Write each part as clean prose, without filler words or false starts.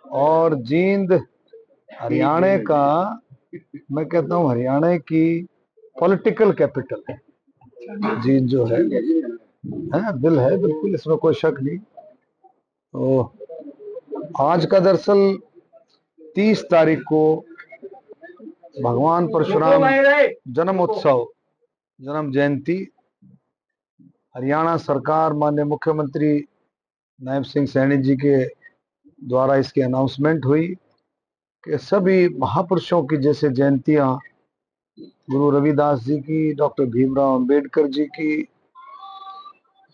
और जींद हरियाणा का, मैं कहता हूँ हरियाणा की पॉलिटिकल कैपिटल है जींद जो है। दिल है बिल्कुल, इसमें कोई शक नहीं। तो आज का दरअसल 30 तारीख को भगवान परशुराम जन्म उत्सव, जन्म जयंती, हरियाणा सरकार माननीय मुख्यमंत्री नायब सिंह सैनी जी के द्वारा इसकी अनाउंसमेंट हुई कि सभी महापुरुषों की जैसे जयंतियां, गुरु रविदास जी की, डॉक्टर भीमराव अंबेडकर जी की,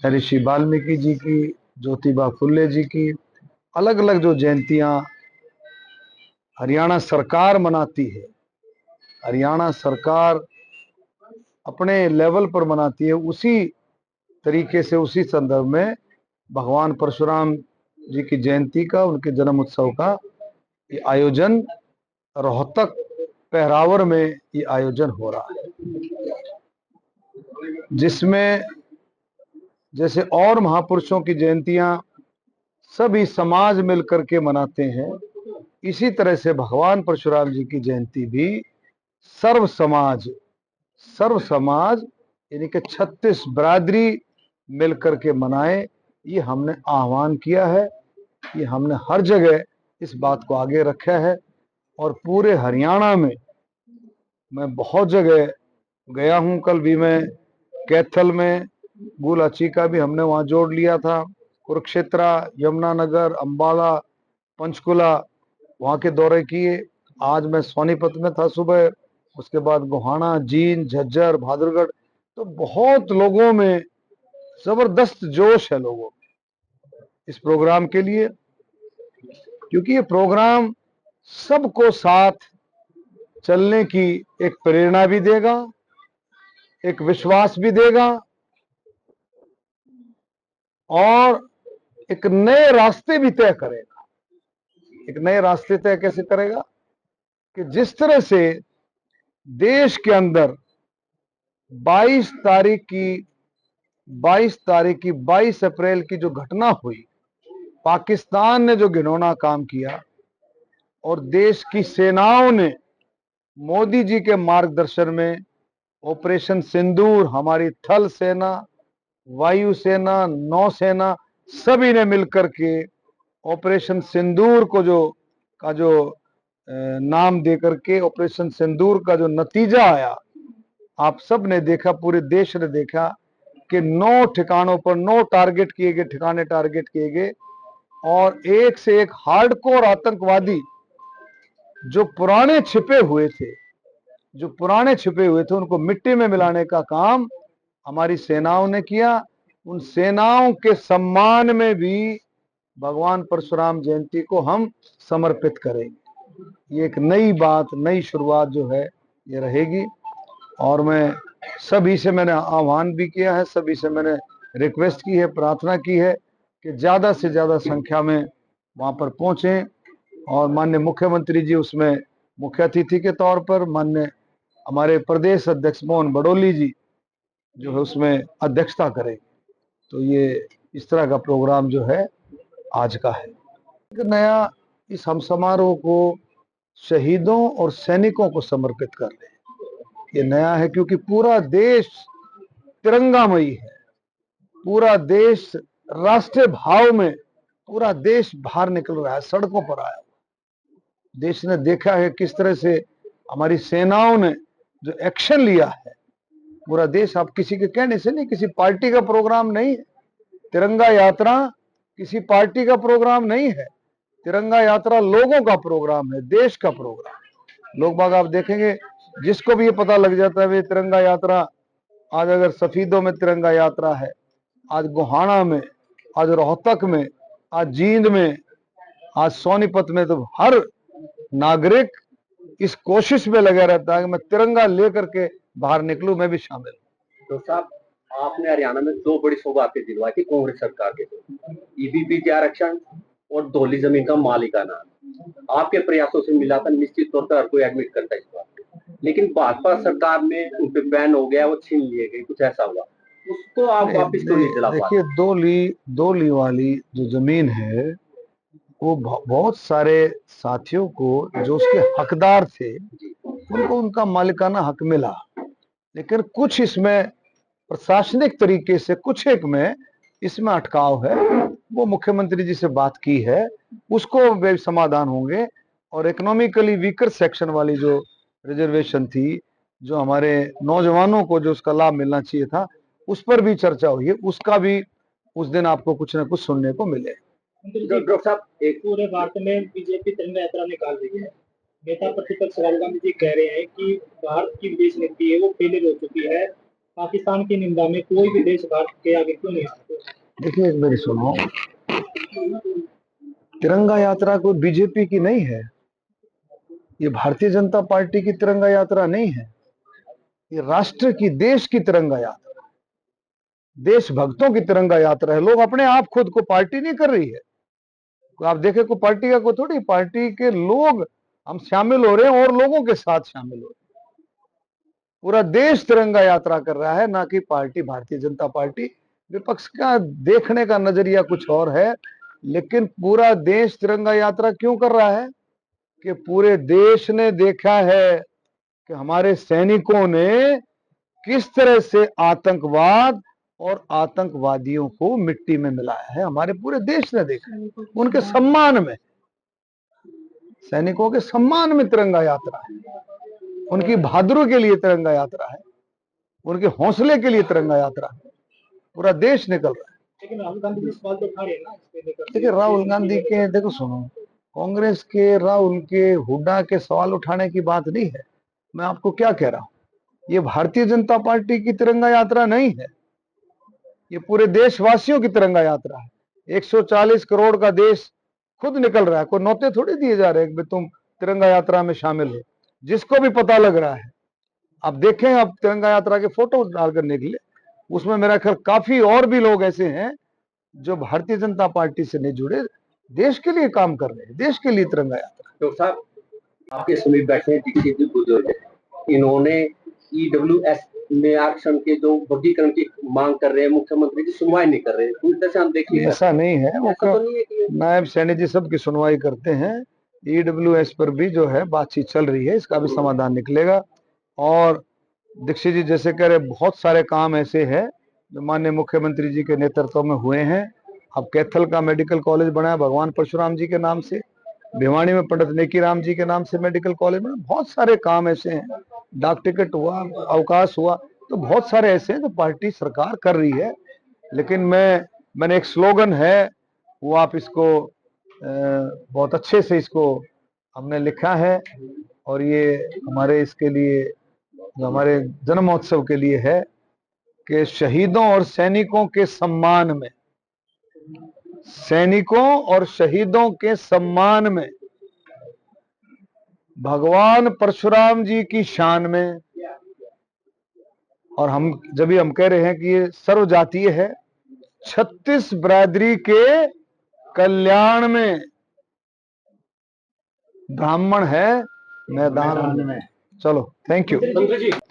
ऋषि वाल्मीकि जी की, ज्योतिबा फुले जी की, अलग अलग जो जयंतियां हरियाणा सरकार मनाती है, हरियाणा सरकार अपने लेवल पर मनाती है, उसी तरीके से, उसी संदर्भ में भगवान परशुराम जी की जयंती का, उनके जन्म उत्सव का ये आयोजन रोहतक पहरावर में ये आयोजन हो रहा है, जिसमें जैसे और महापुरुषों की जयंतियां सभी समाज मिलकर के मनाते हैं, इसी तरह से भगवान परशुराम जी की जयंती भी सर्व समाज यानी कि 36 बिरादरी मिलकर के मनाए, ये हमने आह्वान किया है। ये हमने हर जगह इस बात को आगे रखा है और पूरे हरियाणा में मैं बहुत जगह गया हूं। कल भी मैं कैथल में गुलाची का भी हमने वहां जोड़ लिया था, कुरुक्षेत्र, यमुनानगर, अंबाला, पंचकुला वहां के दौरे किए। आज मैं सोनीपत में था सुबह, उसके बाद गोहाना, जींद, झज्जर, बहादुरगढ़। तो बहुत लोगों में जबरदस्त जोश है लोगों इस प्रोग्राम के लिए, क्योंकि ये प्रोग्राम सबको साथ चलने की एक प्रेरणा भी देगा, एक विश्वास भी देगा और एक नए रास्ते भी तय करेगा। एक नए रास्ते तय कैसे करेगा कि जिस तरह से देश के अंदर 22 तारीख की 22 अप्रैल की जो घटना हुई, पाकिस्तान ने जो घिनौना काम किया और देश की सेनाओं ने मोदी जी के मार्गदर्शन में ऑपरेशन सिंदूर, हमारी थल सेना, वायुसेना, नौसेना, सभी ने मिलकर के ऑपरेशन सिंदूर को जो नाम देकर के ऑपरेशन सिंदूर का जो नतीजा आया, आप सब ने देखा, पूरे देश ने देखा कि 9 ठिकानों पर 9 टारगेट किए गए, ठिकाने टारगेट किए गए और एक से एक हार्डकोर आतंकवादी जो पुराने छिपे हुए थे उनको मिट्टी में मिलाने का काम हमारी सेनाओं ने किया। उन सेनाओं के सम्मान में भी भगवान परशुराम जयंती को हम समर्पित करेंगे। ये एक नई बात, नई शुरुआत जो है ये रहेगी। और मैं सभी से मैंने आह्वान भी किया है, सभी से मैंने रिक्वेस्ट की है, प्रार्थना की है कि ज़्यादा से ज़्यादा संख्या में वहाँ पर पहुँचें और माननीय मुख्यमंत्री जी उसमें मुख्य अतिथि के तौर पर, माननीय हमारे प्रदेश अध्यक्ष मोहन बडोली जी जो है उसमें अध्यक्षता करें। तो ये इस तरह का प्रोग्राम जो है आज का है। एक नया इस हम समारोह को शहीदों और सैनिकों को समर्पित कर रहे हैं। ये नया है क्योंकि पूरा देश तिरंगामयी है, पूरा देश राष्ट्रीय भाव में, पूरा देश बाहर निकल रहा है, सड़कों पर आया। देश ने देखा है किस तरह से हमारी सेनाओं ने जो एक्शन लिया है। पूरा देश, आप किसी के कहने से नहीं, किसी पार्टी का प्रोग्राम नहीं है। तिरंगा यात्रा किसी पार्टी का प्रोग्राम नहीं है, तिरंगा यात्रा लोगों का प्रोग्राम है, देश का प्रोग्राम। लोग बाग आप देखेंगे, जिसको भी ये पता लग जाता है वे तिरंगा यात्रा, आज अगर सफीदों में तिरंगा यात्रा है, आज गोहाना में, आज रोहतक में, आज जींद में, आज सोनीपत में, तो हर नागरिक इस कोशिश में लगा रहता है कि मैं तिरंगा लेकर के बाहर निकलूं, मैं भी शामिल। तो साहब, आपने हरियाणा में 2 बड़ी सौगातें दिलवाई थी कांग्रेस सरकार के, ईबीपी आरक्षण और धौली जमीन का मालिकाना। आपके प्रयासों से मिला था, निश्चित तौर पर हर कोई एडमिट करता है इस बात, लेकिन भाजपा सरकार में उन पे बैन हो गया, वो छीन लिए गए, कुछ ऐसा हुआ, उसको आप वापस तो नहीं दिला पाए। देखिए, दोली वाली जो जमीन है वो बहुत सारे साथियों को जो उसके हकदार थे उनको उनका मालिकाना हक मिला, लेकिन कुछ इसमें प्रशासनिक तरीके से कुछ एक में इसमें अटकाव है। वो मुख्यमंत्री जी से बात की है, उसको वे समाधान होंगे। और इकोनॉमिकली वीकर सेक्शन वाली जो रिजर्वेशन थी, जो हमारे नौजवानों को जो उसका लाभ मिलना चाहिए था, उस पर भी चर्चा हुई है। उसका भी उस दिन आपको कुछ ना कुछ सुनने को मिले। डॉक्टर साहब, एक पूरे भारत में बीजेपी तिरंगा यात्रा निकाल रही है। नेता प्रतिपक्ष राहुल गांधी जी कह रहे हैं कि भारत की विदेश नीति है वो फेलियर हो चुकी है। पाकिस्तान की निंदा में कोई भी देश भारत के आगे क्यों नहीं आते? देखिए, एक मेरी सुनो, तिरंगा यात्रा कोई बीजेपी की नहीं है, ये भारतीय जनता पार्टी की तिरंगा यात्रा नहीं है, ये राष्ट्र की, देश की तिरंगा यात्रा, देशभक्तों की तिरंगा यात्रा है। लोग अपने आप खुद को पार्टी नहीं कर रही है, आप देखें को पार्टी का कोई थोड़ी, पार्टी के लोग हम शामिल हो रहे हैं और लोगों के साथ शामिल हो रहे हैं। पूरा देश तिरंगा यात्रा कर रहा है, ना कि पार्टी भारतीय जनता पार्टी। विपक्ष का देखने का नजरिया कुछ और है, लेकिन पूरा देश तिरंगा यात्रा क्यों कर रहा है कि पूरे देश ने देखा है कि हमारे सैनिकों ने किस तरह से आतंकवाद और आतंकवादियों को मिट्टी में मिलाया है। हमारे पूरे देश ने देखा है, उनके सम्मान में, सैनिकों के सम्मान में तिरंगा यात्रा है, उनकी बहादुरी के लिए तिरंगा यात्रा है, उनके हौसले के लिए तिरंगा यात्रा है। पूरा देश निकल रहा है। लेकिन राहुल गांधी जी सवाल तो उठा रहे हैं ना इसके लेकर। देखिए, राहुल गांधी के, देखो सुनो, कांग्रेस के, राहुल के, हुड्डा के सवाल उठाने की बात नहीं है। मैं आपको क्या कह रहा हूं, ये भारतीय जनता पार्टी की तिरंगा यात्रा नहीं है, ये पूरे देशवासियों की तिरंगा यात्रा है। 140 करोड़ का देश खुद निकल रहा है, कोई नौते थोड़ी दिए जा रहे हैं कि तुम तिरंगा यात्रा में शामिल हो। जिसको भी पता लग रहा है, आप देखें, आप तिरंगा यात्रा के फोटो डालकर निकले, उसमें मेरा ख्याल काफी और भी लोग ऐसे हैं जो भारतीय जनता पार्टी से नहीं जुड़े, देश के लिए काम कर रहे हैं, देश के लिए तिरंगा यात्रा। डॉक्टर साहब, आपके समीप बैठे हैं दीक्षित जी बुजुर्ग, इन्होंने ईडब्ल्यूएस में आरक्षण के जो वर्गीकरण की मांग कर रहे हैं, मुख्यमंत्री जी सुनवाई नहीं कर रहे हैं। पूरी तरह से हम देखिए, ऐसा नहीं है, वो ऐसा तो नहीं है कि नायब सैनी जी सबकी सुनवाई करते हैं। ईडब्ल्यूएस पर भी जो है बातचीत चल रही है, इसका भी समाधान निकलेगा। और दीक्षित जी जैसे कह रहे, बहुत सारे काम ऐसे हैं जो माननीय मुख्यमंत्री जी के नेतृत्व में हुए हैं। अब कैथल का मेडिकल कॉलेज बना है भगवान परशुराम जी के नाम से, भिवानी में पंडित नेकीराम जी के नाम से मेडिकल कॉलेज बना। बहुत सारे काम ऐसे हैं, डाक टिकट हुआ, अवकाश हुआ, तो बहुत सारे ऐसे हैं जो पार्टी सरकार कर रही है। लेकिन मैंने एक स्लोगन है, वो आप इसको बहुत अच्छे से इसको हमने लिखा है, और ये हमारे इसके लिए, जो हमारे जन्म महोत्सव के लिए है, कि शहीदों और सैनिकों के सम्मान में, सैनिकों और शहीदों के सम्मान में, भगवान परशुराम जी की शान में, और हम जब भी हम कह रहे हैं कि ये सर्वजातीय है, 36 बिरादरी के कल्याण में, ब्राह्मण है मैदान में। चलो, थैंक यू।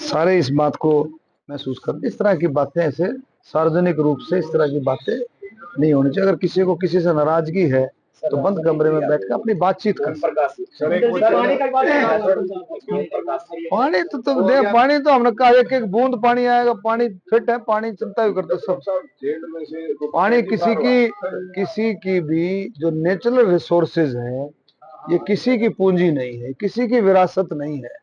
सारे इस बात को महसूस कर, इस तरह की बातें ऐसे सार्वजनिक रूप से इस तरह की बातें नहीं होनी चाहिए। अगर किसी को किसी से नाराजगी है तो बंद कमरे में बैठकर अपनी बातचीत कर। पानी तो तुम दे, पानी तो हमने कहा एक एक बूंद पानी आएगा, पानी फिट है, पानी चिंता भी करते सब। पानी किसी की भी जो नेचुरल रिसोर्सेज है, ये किसी की पूंजी नहीं है, किसी की विरासत नहीं है,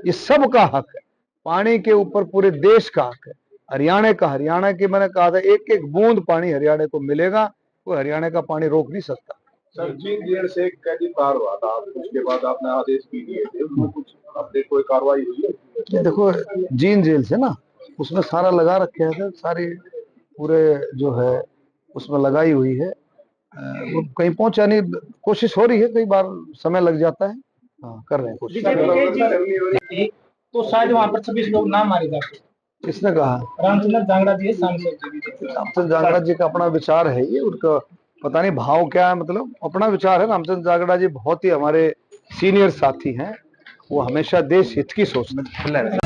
ये सबका हक है। पानी के ऊपर पूरे देश का हक है। हरियाणा की मैंने कहा था, एक एक बूंद पानी हरियाणा को मिलेगा, कोई हरियाणा का पानी रोक नहीं सकता। सर, जीन जेल से एक कैदी पार हुआ था, उसके बाद आपने आदेश भी दिए थे, उसमें कुछ अपने कोई कार्रवाई हुई है? देखो, जीन जेल से ना, उसमें सारा लगा रखे हैं, सारी पूरे जो है उसमें लगाई हुई है। वो कहीं पहुंचाने कोशिश हो रही है, कई बार समय लग जाता है। हाँ, कर रहे हैं कोशिश। तो शायद वहाँ पर 26 लोग ना मारे जाते। किसने कहा? रामचंद्र जांगड़ा जी, सांसद जी। रामचंद्र जांगड़ा जी का अपना विचार है, ये उनका पता नहीं भाव क्या है, मतलब अपना विचार है। रामचंद्र जांगड़ा जी बहुत ही हमारे सीनियर साथी हैं, वो हमेशा देश हित की सोचते हैं।